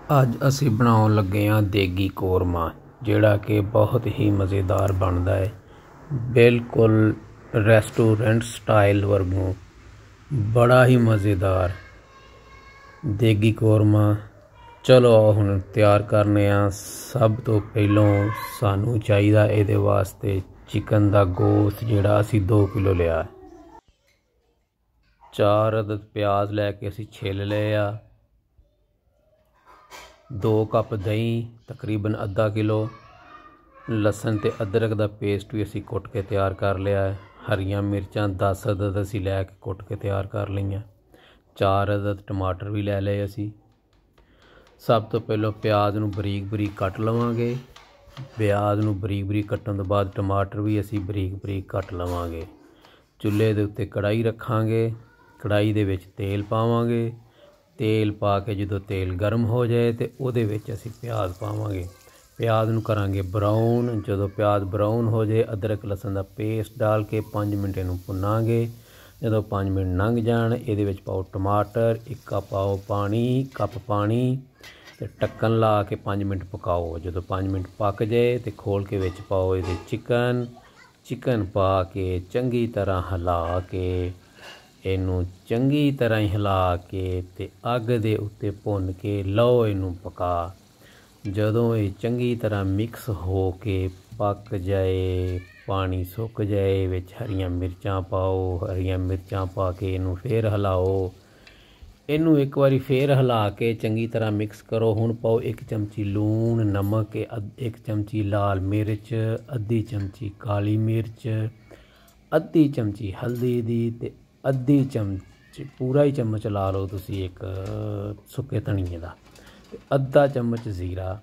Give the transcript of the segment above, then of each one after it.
ਅੱਜ ਅਸੀਂ ਬਣਾਉਣ ਲੱਗੇ ਹਾਂ ਦੇਗੀ ਕੋਰਮਾ, ਜਿਹੜਾ ਕਿ ਬਹੁਤ ਹੀ ਮਜ਼ੇਦਾਰ ਬਣਦਾ ਹੈ। ਬਿਲਕੁਲ ਰੈਸਟੋਰੈਂਟ ਸਟਾਈਲ ਵਰਗੂ ਬੜਾ ਹੀ ਮਜ਼ੇਦਾਰ ਦੇਗੀ ਕੋਰਮਾ। ਚਲੋ ਹੁਣ ਤਿਆਰ ਕਰਨੇ ਆ। ਸਭ ਤੋਂ ਪਹਿਲੋਂ ਸਾਨੂੰ ਚਾਹੀਦਾ ਇਹਦੇ ਵਾਸਤੇ ਚਿਕਨ ਦਾ ਗੋਸ਼ਤ, ਜਿਹੜਾ ਅਸੀਂ 2 ਕਿਲੋ ਲਿਆ। 4 ਅਦਦ ਪਿਆਜ਼ ਲੈ ਕੇ ਅਸੀਂ ਛਿੱਲ ਲਏ ਆ। 2 ਕੱਪ ਦਹੀਂ, ਤਕਰੀਬਨ ਅੱਧਾ ਕਿਲੋ। ਲਸਣ ਤੇ ਅਦਰਕ ਦਾ ਪੇਸਟ ਵੀ ਅਸੀਂ ਕੁੱਟ ਕੇ ਤਿਆਰ ਕਰ ਲਿਆ ਹੈ। ਹਰੀਆਂ ਮਿਰਚਾਂ 10 ਅਦਦ ਅਸੀਂ ਲੈ ਕੇ ਕੁੱਟ ਕੇ ਤਿਆਰ ਕਰ ਲਈਆਂ। 4 ਅਦਦ ਟਮਾਟਰ ਵੀ ਲੈ ਲਏ ਅਸੀਂ। ਸਭ ਤੋਂ ਪਹਿਲਾਂ ਪਿਆਜ਼ ਨੂੰ ਬਰੀਕ ਬਰੀਕ ਕੱਟ ਲਵਾਂਗੇ। ਪਿਆਜ਼ ਨੂੰ ਬਰੀਕ ਬਰੀਕ ਕੱਟਣ ਤੋਂ ਬਾਅਦ ਟਮਾਟਰ ਵੀ ਅਸੀਂ ਬਰੀਕ ਬਰੀਕ ਕੱਟ ਲਵਾਂਗੇ। ਚੁੱਲ੍ਹੇ ਦੇ ਉੱਤੇ ਕੜਾਹੀ ਰੱਖਾਂਗੇ। ਕੜਾਹੀ ਦੇ ਵਿੱਚ ਤੇਲ ਪਾਵਾਂਗੇ। ਤੇਲ ਪਾ ਕੇ ਜਦੋਂ ਤੇਲ ਗਰਮ ਹੋ ਜਾਏ ਤਾਂ ਉਹਦੇ ਵਿੱਚ ਅਸੀਂ ਪਿਆਜ਼ ਪਾਵਾਂਗੇ। ਪਿਆਜ਼ ਨੂੰ ਕਰਾਂਗੇ ਬਰਾਊਨ। ਜਦੋਂ ਪਿਆਜ਼ ਬਰਾਊਨ ਹੋ ਜਾਏ, ਅਦਰਕ ਲਸਣ ਦਾ ਪੇਸਟ ਡਾਲ ਕੇ 5 ਮਿੰਟ ਇਹਨੂੰ ਭੁੰਨਾਂਗੇ। ਜਦੋਂ 5 ਮਿੰਟ ਲੰਘ ਜਾਣ, ਇਹਦੇ ਵਿੱਚ ਪਾਓ ਟਮਾਟਰ, 1 ਕੱਪ ਪਾਓ ਕੱਪ ਪਾਣੀ ਅਤੇ ਢੱਕਣ ਲਾ ਕੇ 5 ਮਿੰਟ ਪਕਾਓ। ਜਦੋਂ 5 ਮਿੰਟ ਪੱਕ ਜਾਏ ਤਾਂ ਖੋਲ੍ਹ ਕੇ ਵਿੱਚ ਪਾਓ ਇਹਦੇ ਚਿਕਨ ਪਾ ਕੇ ਚੰਗੀ ਤਰ੍ਹਾਂ ਹਿਲਾ ਕੇ, ਇਹਨੂੰ ਚੰਗੀ ਤਰ੍ਹਾਂ ਹੀ ਹਿਲਾ ਕੇ ਅਤੇ ਅੱਗ ਦੇ ਉੱਤੇ ਭੁੰਨ ਕੇ ਲਓ ਇਹਨੂੰ ਪਕਾ। ਜਦੋਂ ਇਹ ਚੰਗੀ ਤਰ੍ਹਾਂ ਮਿਕਸ ਹੋ ਕੇ ਪੱਕ ਜਾਏ, ਪਾਣੀ ਸੁੱਕ ਜਾਏ, ਵਿੱਚ ਹਰੀਆਂ ਮਿਰਚਾਂ ਪਾਓ। ਹਰੀਆਂ ਮਿਰਚਾਂ ਪਾ ਕੇ ਇਹਨੂੰ ਫਿਰ ਹਿਲਾਓ। ਇਹਨੂੰ ਇੱਕ ਵਾਰੀ ਫਿਰ ਹਿਲਾ ਕੇ ਚੰਗੀ ਤਰ੍ਹਾਂ ਮਿਕਸ ਕਰੋ। ਹੁਣ ਪਾਓ 1 ਚਮਚੀ ਲੂਣ, ਨਮਕ, 1 ਚਮਚੀ ਲਾਲ ਮਿਰਚ, ਅੱਧੀ ਚਮਚੀ ਕਾਲੀ ਮਿਰਚ, ਅੱਧੀ ਚਮਚੀ ਹਲਦੀ ਦੀ ਅਤੇ ਅੱਧੀ ਚਮਚ, ਪੂਰਾ ਹੀ ਚਮਚ ਲਾ ਲਓ ਤੁਸੀਂ, ਇੱਕ ਸੁੱਕੇ ਧਨੀਏ ਦਾ, ਅਤੇ ਅੱਧਾ ਚਮਚ ਜ਼ੀਰਾ।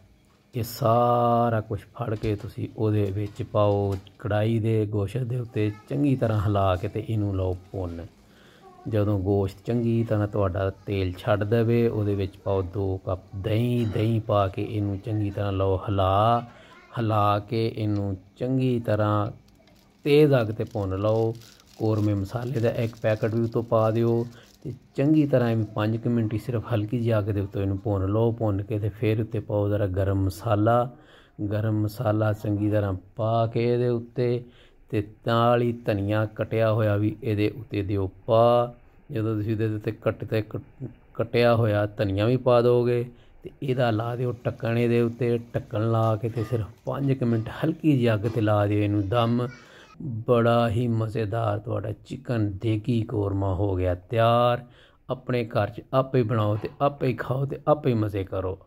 ਇਹ ਸਾਰਾ ਕੁਛ ਫੜ ਕੇ ਤੁਸੀਂ ਉਹਦੇ ਵਿੱਚ ਪਾਓ। ਕੜਾਹੀ ਦੇ ਗੋਸ਼ਤ ਦੇ ਉੱਤੇ ਚੰਗੀ ਤਰ੍ਹਾਂ ਹਿਲਾ ਕੇ ਅਤੇ ਇਹਨੂੰ ਲਓ ਭੁੰਨ। ਜਦੋਂ ਗੋਸ਼ਤ ਚੰਗੀ ਤਰ੍ਹਾਂ ਤੁਹਾਡਾ ਤੇਲ ਛੱਡ ਦੇਵੇ, ਉਹਦੇ ਵਿੱਚ ਪਾਓ 2 ਕੱਪ ਦਹੀਂ ਪਾ ਕੇ ਇਹਨੂੰ ਚੰਗੀ ਤਰ੍ਹਾਂ ਲਓ ਹਿਲਾ ਕੇ ਇਹਨੂੰ ਚੰਗੀ ਤਰ੍ਹਾਂ ਤੇਜ਼ ਅੱਗ 'ਤੇ ਭੁੰਨ ਲਓ। ਕੋਰਮੇ ਮਸਾਲੇ ਦਾ 1 ਪੈਕਟ ਵੀ ਉੱਤੋਂ ਪਾ ਦਿਓ ਅਤੇ ਚੰਗੀ ਤਰ੍ਹਾਂ ਇਹਨੂੰ 5 ਕੁ ਮਿੰਟ ਹੀ ਸਿਰਫ ਹਲਕੀ ਜਿਹੀ ਅੱਗ ਦੇ ਉੱਤੇ ਇਹਨੂੰ ਭੁੰਨ ਲਓ। ਭੁੰਨ ਕੇ ਅਤੇ ਫਿਰ ਉੱਤੇ ਪਾਓ ਜ਼ਰਾ ਗਰਮ ਮਸਾਲਾ ਚੰਗੀ ਤਰ੍ਹਾਂ ਪਾ ਕੇ ਇਹਦੇ ਉੱਤੇ, ਅਤੇ ਨਾਲ ਹੀ ਧਨੀਆ ਕੱਟਿਆ ਹੋਇਆ ਵੀ ਇਹਦੇ ਉੱਤੇ ਦਿਓ ਪਾ। ਜਦੋਂ ਤੁਸੀਂ ਇਹਦੇ ਉੱਤੇ ਕੱਟਿਆ ਹੋਇਆ ਧਨੀਆ ਵੀ ਪਾ ਦਿਓਗੇ ਅਤੇ ਇਹਦਾ ਲਾ ਦਿਓ ਢੱਕਣ। ਇਹਦੇ ਉੱਤੇ ਢੱਕਣ ਲਾ ਕੇ ਅਤੇ ਸਿਰਫ 5 ਕੁ ਮਿੰਟ ਹਲਕੀ ਜਿਹੀ ਅੱਗ 'ਤੇ ਲਾ ਦਿਓ ਇਹਨੂੰ ਦਮ। ਬੜਾ ਹੀ ਮਜ਼ੇਦਾਰ ਤੁਹਾਡਾ ਚਿਕਨ ਦੇਗੀ ਕੋਰਮਾ ਹੋ ਗਿਆ ਤਿਆਰ। ਆਪਣੇ ਘਰ 'ਚ ਆਪੇ ਬਣਾਓ ਅਤੇ ਆਪੇ ਹੀ ਖਾਓ ਅਤੇ ਆਪੇ ਹੀ ਮਜ਼ੇ ਕਰੋ।